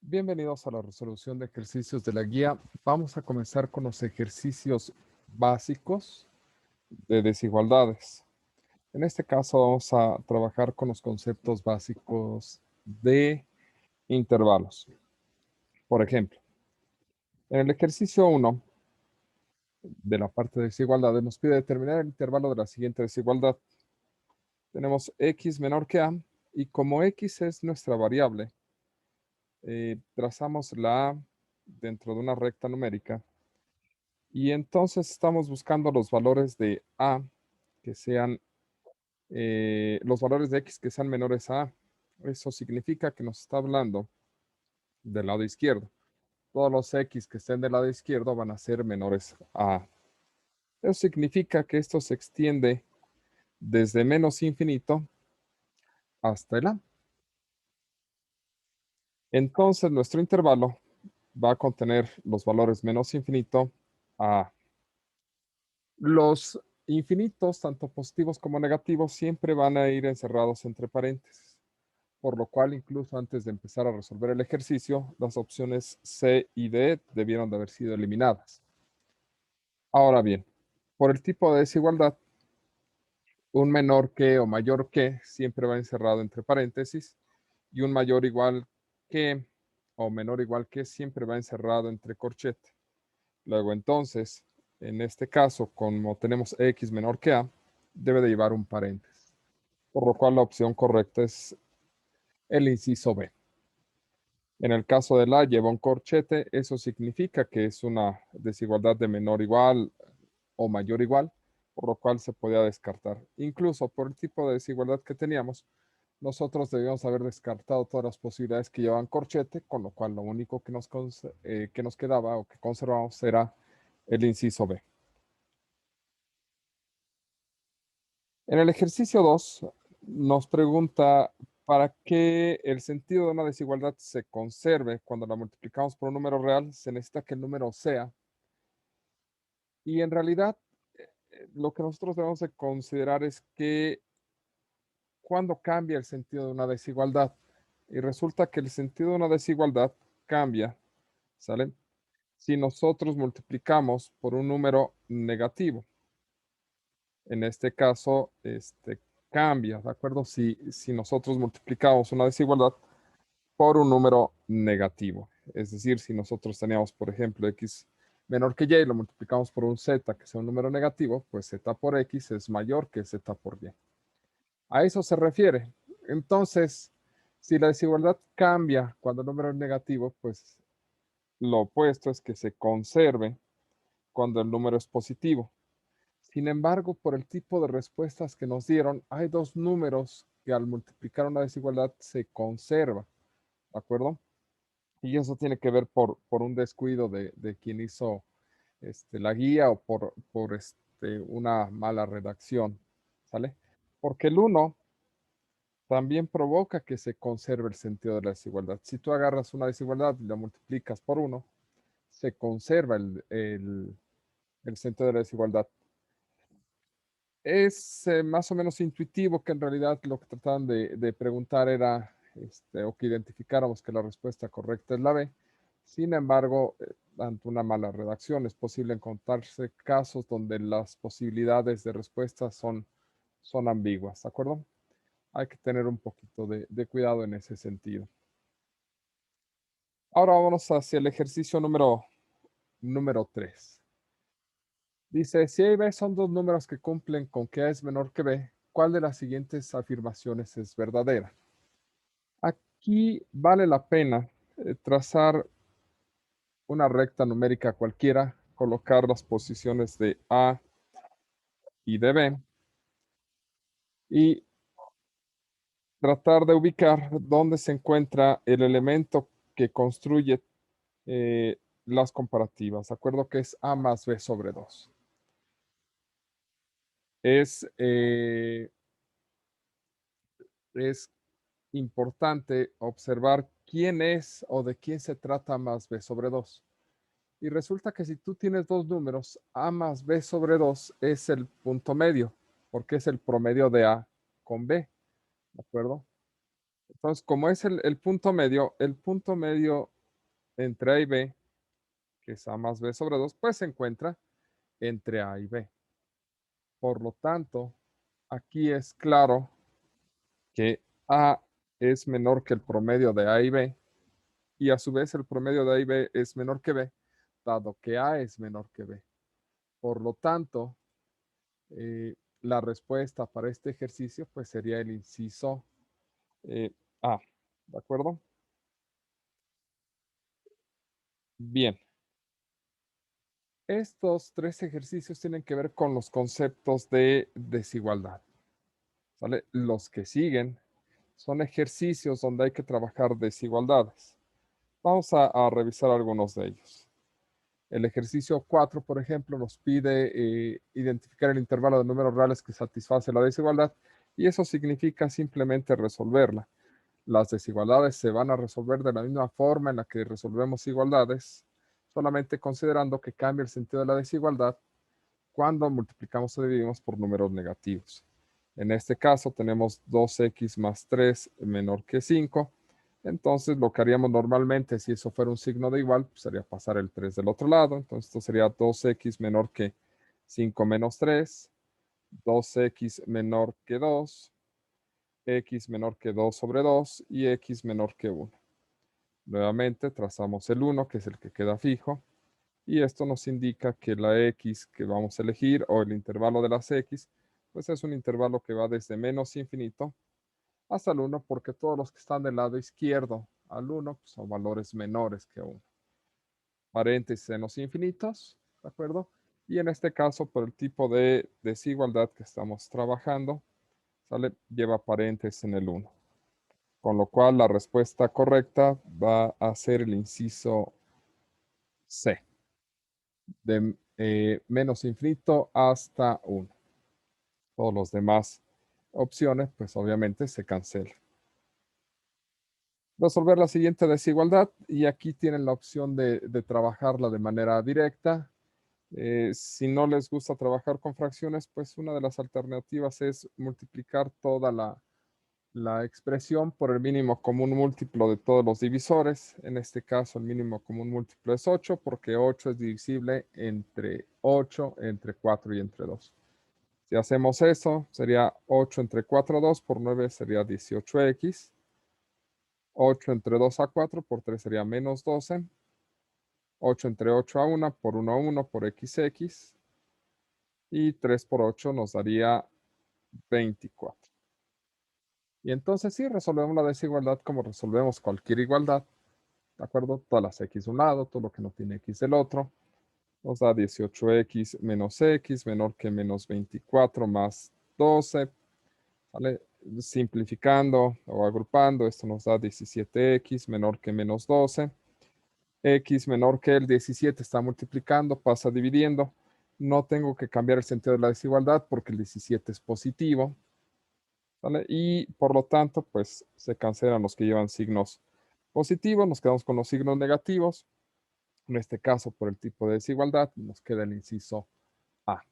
Bienvenidos a la resolución de ejercicios de la guía. Vamos a comenzar con los ejercicios básicos de desigualdades. En este caso vamos a trabajar con los conceptos básicos de intervalos. Por ejemplo, en el ejercicio 1 de la parte de desigualdades nos pide determinar el intervalo de la siguiente desigualdad. Tenemos x menor que a y como x es nuestra variable, trazamos la a dentro de una recta numérica. Y entonces estamos buscando los valores de a que sean, los valores de x que sean menores a a. Eso significa que nos está hablando del lado izquierdo. Todos los x que estén del lado izquierdo van a ser menores a a. Eso significa que esto se extiende desde menos infinito hasta el a. Entonces nuestro intervalo va a contener los valores menos infinito a a. Los infinitos, tanto positivos como negativos, siempre van a ir encerrados entre paréntesis, por lo cual incluso antes de empezar a resolver el ejercicio, las opciones C y D debieron de haber sido eliminadas. Ahora bien, por el tipo de desigualdad, un menor que o mayor que siempre va encerrado entre paréntesis y un mayor igual que o menor igual que siempre va encerrado entre corchete. Luego entonces, en este caso, como tenemos x menor que a, debe de llevar un paréntesis, por lo cual la opción correcta es el inciso B. En el caso de la lleva un corchete, eso significa que es una desigualdad de menor igual o mayor igual, por lo cual se podía descartar. Incluso por el tipo de desigualdad que teníamos, nosotros debíamos haber descartado todas las posibilidades que llevaban corchete, con lo cual lo único que nos quedaba o que conservamos era el inciso B. En el ejercicio 2 nos pregunta para que el sentido de una desigualdad se conserve cuando la multiplicamos por un número real, se necesita que el número sea. Y en realidad, lo que nosotros debemos de considerar es que cuando cambia el sentido de una desigualdad. Y resulta que el sentido de una desigualdad cambia, ¿sale? Si nosotros multiplicamos por un número negativo. En este caso, cambia, ¿de acuerdo? Si nosotros multiplicamos una desigualdad por un número negativo. Es decir, si nosotros teníamos, por ejemplo, x menor que y y lo multiplicamos por un z que sea un número negativo, pues z por x es mayor que z por y. A eso se refiere. Entonces, si la desigualdad cambia cuando el número es negativo, pues lo opuesto es que se conserve cuando el número es positivo. Sin embargo, por el tipo de respuestas que nos dieron, hay dos números que al multiplicar una desigualdad se conserva, ¿de acuerdo? Y eso tiene que ver por un descuido de quien hizo la guía o por una mala redacción, ¿sale? Porque el 1 también provoca que se conserve el sentido de la desigualdad. Si tú agarras una desigualdad y la multiplicas por 1, se conserva el sentido de la desigualdad. Es más o menos intuitivo que en realidad lo que trataban de preguntar era, o que identificáramos que la respuesta correcta es la B. Sin embargo, ante una mala redacción es posible encontrarse casos donde las posibilidades de respuesta son ambiguas, ¿de acuerdo? Hay que tener un poquito de cuidado en ese sentido. Ahora vámonos hacia el ejercicio número 3. Dice, si A y B son dos números que cumplen con que A es menor que B, ¿cuál de las siguientes afirmaciones es verdadera? Aquí vale la pena trazar una recta numérica cualquiera, colocar las posiciones de A y de B y tratar de ubicar dónde se encuentra el elemento que construye las comparativas. ¿De acuerdo? Que es A más B sobre 2. Es, es importante observar quién es o de quién se trata más b sobre 2. Y resulta que si tú tienes dos números, a más b sobre 2 es el punto medio, porque es el promedio de a con b, ¿de acuerdo? Entonces, como es el punto medio, el punto medio entre A y B, que es A más B sobre 2, pues se encuentra entre A y B. Por lo tanto, aquí es claro que A es menor que el promedio de A y B, y a su vez el promedio de A y B es menor que B, dado que A es menor que B. Por lo tanto, la respuesta para este ejercicio pues sería el inciso A. ¿De acuerdo? Bien. Estos tres ejercicios tienen que ver con los conceptos de desigualdad. ¿Sale? Los que siguen son ejercicios donde hay que trabajar desigualdades. Vamos a revisar algunos de ellos. El ejercicio 4, por ejemplo, nos pide identificar el intervalo de números reales que satisface la desigualdad y eso significa simplemente resolverla. Las desigualdades se van a resolver de la misma forma en la que resolvemos igualdades, solamente considerando que cambia el sentido de la desigualdad cuando multiplicamos o dividimos por números negativos. En este caso tenemos 2x más 3 menor que 5. Entonces lo que haríamos normalmente si eso fuera un signo de igual, pues sería pasar el 3 del otro lado. Entonces esto sería 2x menor que 5 menos 3, 2x menor que 2, x menor que 2 sobre 2 y x menor que 1. Nuevamente trazamos el 1, que es el que queda fijo, y esto nos indica que la x que vamos a elegir o el intervalo de las x, pues es un intervalo que va desde menos infinito hasta el 1, porque todos los que están del lado izquierdo al 1 pues son valores menores que 1. Paréntesis en los infinitos, ¿de acuerdo? Y en este caso, por el tipo de desigualdad que estamos trabajando, ¿sale? Lleva paréntesis en el 1. Con lo cual la respuesta correcta va a ser el inciso C, de menos infinito hasta 1. Todos los demás opciones, pues obviamente se cancelan. Resolver la siguiente desigualdad y aquí tienen la opción de trabajarla de manera directa. Si no les gusta trabajar con fracciones, pues una de las alternativas es multiplicar toda la expresión por el mínimo común múltiplo de todos los divisores. En este caso, el mínimo común múltiplo es 8, porque 8 es divisible entre 8, entre 4 y entre 2. Si hacemos eso, sería 8 entre 4 a 2 por 9 sería 18x. 8 entre 2 a 4 por 3 sería menos 12. 8 entre 8 a 1 por 1 a 1 por xx. Y 3 por 8 nos daría 24. Y entonces sí, resolvemos la desigualdad como resolvemos cualquier igualdad. ¿De acuerdo? Todas las x de un lado, todo lo que no tiene x del otro. Nos da 18x menos x menor que menos 24 más 12. ¿Vale? Simplificando o agrupando, esto nos da 17x menor que menos 12. X menor que el 17 está multiplicando, pasa dividiendo. No tengo que cambiar el sentido de la desigualdad porque el 17 es positivo. ¿Vale? Y por lo tanto, pues se cancelan los que llevan signos positivos, nos quedamos con los signos negativos. En este caso, por el tipo de desigualdad, nos queda el inciso A.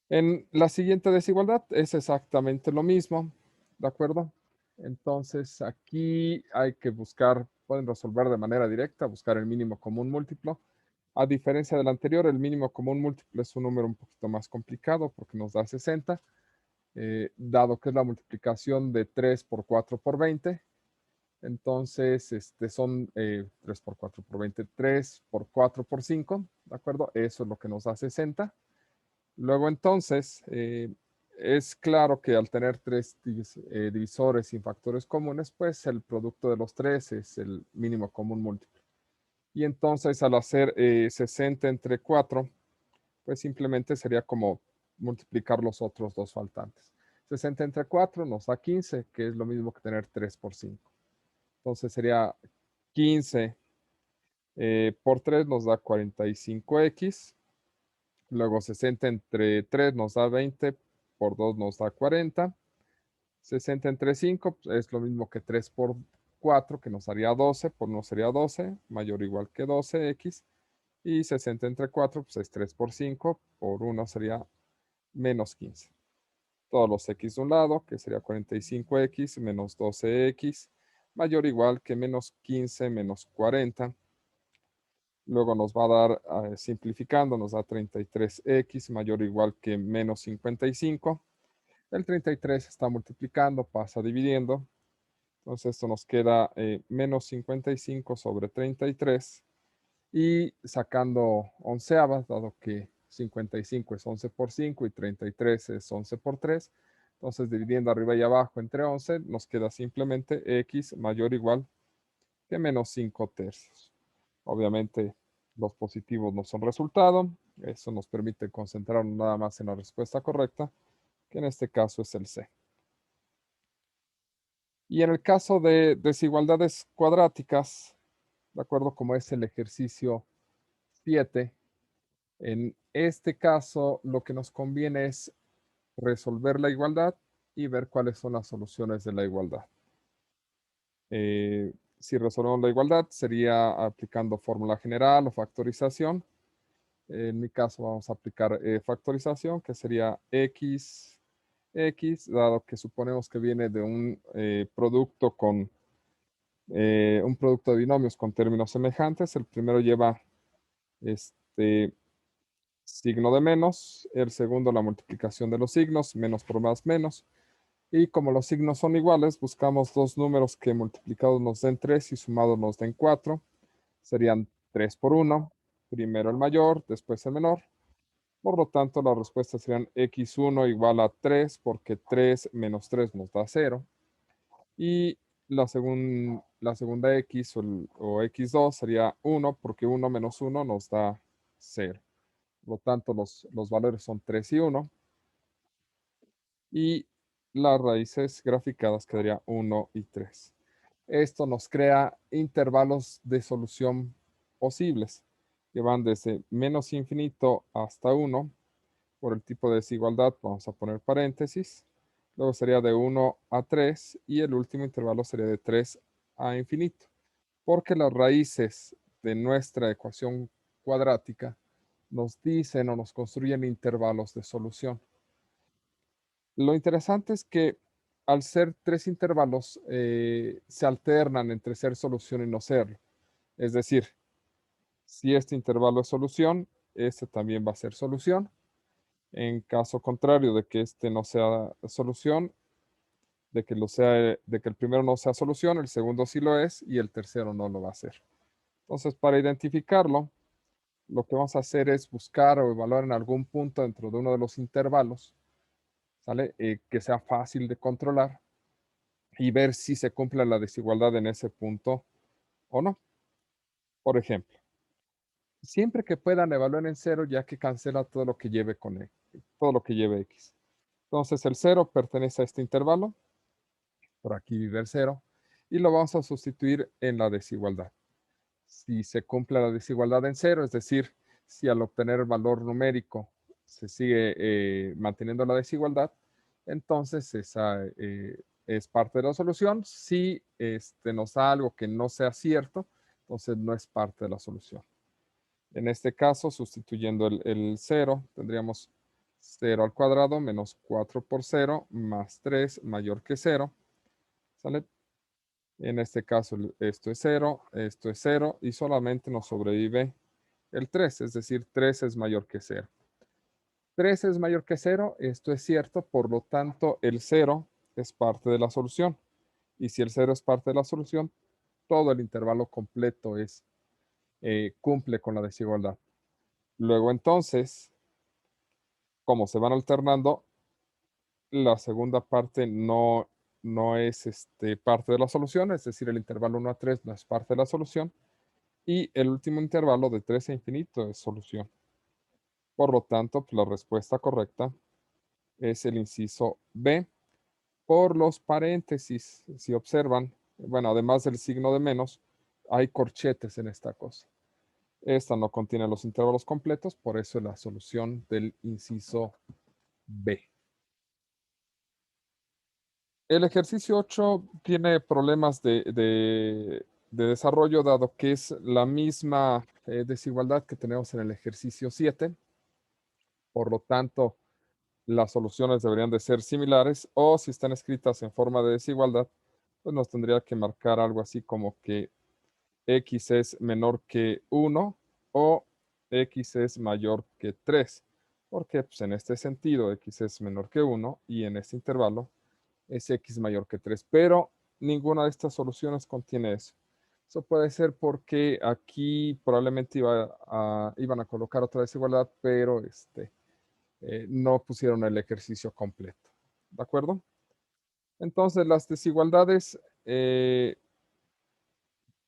En la siguiente desigualdad es exactamente lo mismo, ¿de acuerdo? Entonces aquí hay que buscar, pueden resolver de manera directa, buscar el mínimo común múltiplo. A diferencia del anterior, el mínimo común múltiplo es un número un poquito más complicado porque nos da 60, dado que es la multiplicación de 3 por 4 por 20. Entonces, son 3 por 4 por 20, 3 por 4 por 5, ¿de acuerdo? Eso es lo que nos da 60. Luego entonces, es claro que al tener tres divisores sin factores comunes, pues el producto de los tres es el mínimo común múltiplo. Y entonces al hacer 60 entre 4, pues simplemente sería como multiplicar los otros dos faltantes. 60 entre 4 nos da 15, que es lo mismo que tener 3 por 5. Entonces sería 15 por 3 nos da 45x. Luego 60 entre 3 nos da 20, por 2 nos da 40. 60 entre 5 pues, es lo mismo que 3 por 4, que nos daría 12, por 1 sería 12, mayor o igual que 12x. Y 60 entre 4 pues es 3 por 5, por 1 sería menos 15. todos los x de un lado, que sería 45x menos 12x, mayor o igual que menos 15 menos 40. Luego nos va a dar, simplificando, nos da 33x mayor o igual que menos 55. El 33 está multiplicando, pasa dividiendo. Entonces esto nos queda menos 55 sobre 33. Y sacando onceavas, dado que 55 es 11 por 5 y 33 es 11 por 3. Entonces, dividiendo arriba y abajo entre 11, nos queda simplemente x mayor o igual que menos 5 tercios. Obviamente, los positivos no son resultado. Eso nos permite concentrarnos nada más en la respuesta correcta, que en este caso es el C. Y en el caso de desigualdades cuadráticas, de acuerdo como es el ejercicio 7, en este caso lo que nos conviene es resolver la igualdad y ver cuáles son las soluciones de la igualdad. Si resolvemos la igualdad sería aplicando fórmula general o factorización. En mi caso vamos a aplicar factorización, que sería x, dado que suponemos que viene de un producto con un producto de binomios con términos semejantes. El primero lleva este signo de menos, el segundo la multiplicación de los signos, menos por más menos. Y como los signos son iguales, buscamos dos números que multiplicados nos den 3 y sumados nos den 4. Serían 3 por 1, primero el mayor, después el menor. Por lo tanto, las respuestas serían x1 igual a 3, porque 3 menos 3 nos da 0. Y la segunda x o x2 sería 1, porque 1 menos 1 nos da 0. Por lo tanto, los valores son 3 y 1. Y las raíces graficadas quedaría 1 y 3. Esto nos crea intervalos de solución posibles, que van desde menos infinito hasta 1. Por el tipo de desigualdad vamos a poner paréntesis. Luego sería de 1 a 3 y el último intervalo sería de 3 a infinito. Porque las raíces de nuestra ecuación cuadrática nos dicen o nos construyen intervalos de solución. Lo interesante es que al ser tres intervalos, se alternan entre ser solución y no serlo. Es decir, si este intervalo es solución, este también va a ser solución. En caso contrario de que este no sea solución, de que el primero no sea solución, el segundo sí lo es y el tercero no lo va a ser. Entonces, para identificarlo, lo que vamos a hacer es buscar o evaluar en algún punto dentro de uno de los intervalos, ¿sale? Que sea fácil de controlar y ver si se cumple la desigualdad en ese punto o no. Por ejemplo, siempre que puedan evaluar en cero, ya que cancela todo lo que lleve todo lo que lleve x. Entonces el 0 pertenece a este intervalo, por aquí vive el 0, y lo vamos a sustituir en la desigualdad. Si se cumple la desigualdad en cero, es decir, si al obtener el valor numérico se sigue manteniendo la desigualdad, entonces esa es parte de la solución. Si nos da algo que no sea cierto, entonces no es parte de la solución. En este caso, sustituyendo el 0, tendríamos 0 al cuadrado menos 4 por 0 más 3 mayor que 0. ¿Sale? En este caso, esto es 0 y solamente nos sobrevive el 3, es decir, 3 es mayor que 0. 3 es mayor que 0, esto es cierto, por lo tanto, el 0 es parte de la solución. Y si el 0 es parte de la solución, todo el intervalo completo cumple con la desigualdad. Luego, entonces, como se van alternando, la segunda parte no es parte de la solución, es decir, el intervalo 1 a 3 no es parte de la solución. Y el último intervalo de 3 a infinito es solución. Por lo tanto, pues, la respuesta correcta es el inciso B. Por los paréntesis, si observan, bueno, además del signo de menos, hay corchetes en esta cosa. Esta no contiene los intervalos completos, por eso es la solución del inciso B. El ejercicio 8 tiene problemas de desarrollo, dado que es la misma desigualdad que tenemos en el ejercicio 7. Por lo tanto, las soluciones deberían de ser similares, o si están escritas en forma de desigualdad, pues nos tendría que marcar algo así como que x es menor que 1 o x es mayor que 3, porque pues, en este sentido x es menor que 1 y en este intervalo es x mayor que 3, pero ninguna de estas soluciones contiene eso. Eso puede ser porque aquí probablemente iban a colocar otra desigualdad, pero no pusieron el ejercicio completo. ¿De acuerdo? Entonces, las desigualdades,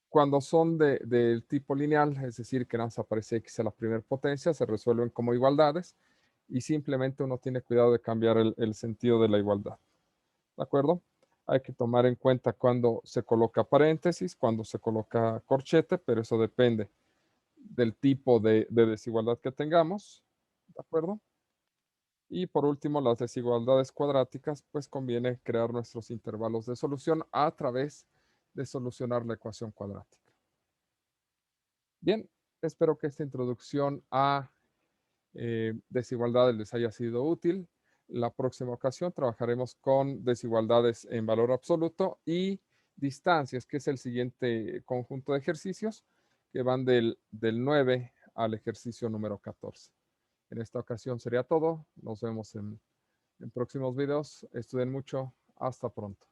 cuando son del tipo lineal, es decir, que nada más aparece x a la primera potencia, se resuelven como igualdades y simplemente uno tiene cuidado de cambiar el sentido de la igualdad. ¿De acuerdo? Hay que tomar en cuenta cuando se coloca paréntesis, cuando se coloca corchete, pero eso depende del tipo de desigualdad que tengamos. ¿De acuerdo? Y por último, las desigualdades cuadráticas, pues conviene crear nuestros intervalos de solución a través de solucionar la ecuación cuadrática. Bien, espero que esta introducción a desigualdades les haya sido útil. La próxima ocasión trabajaremos con desigualdades en valor absoluto y distancias, que es el siguiente conjunto de ejercicios que van del 9 al ejercicio número 14. En esta ocasión sería todo. Nos vemos en próximos videos. Estudien mucho. Hasta pronto.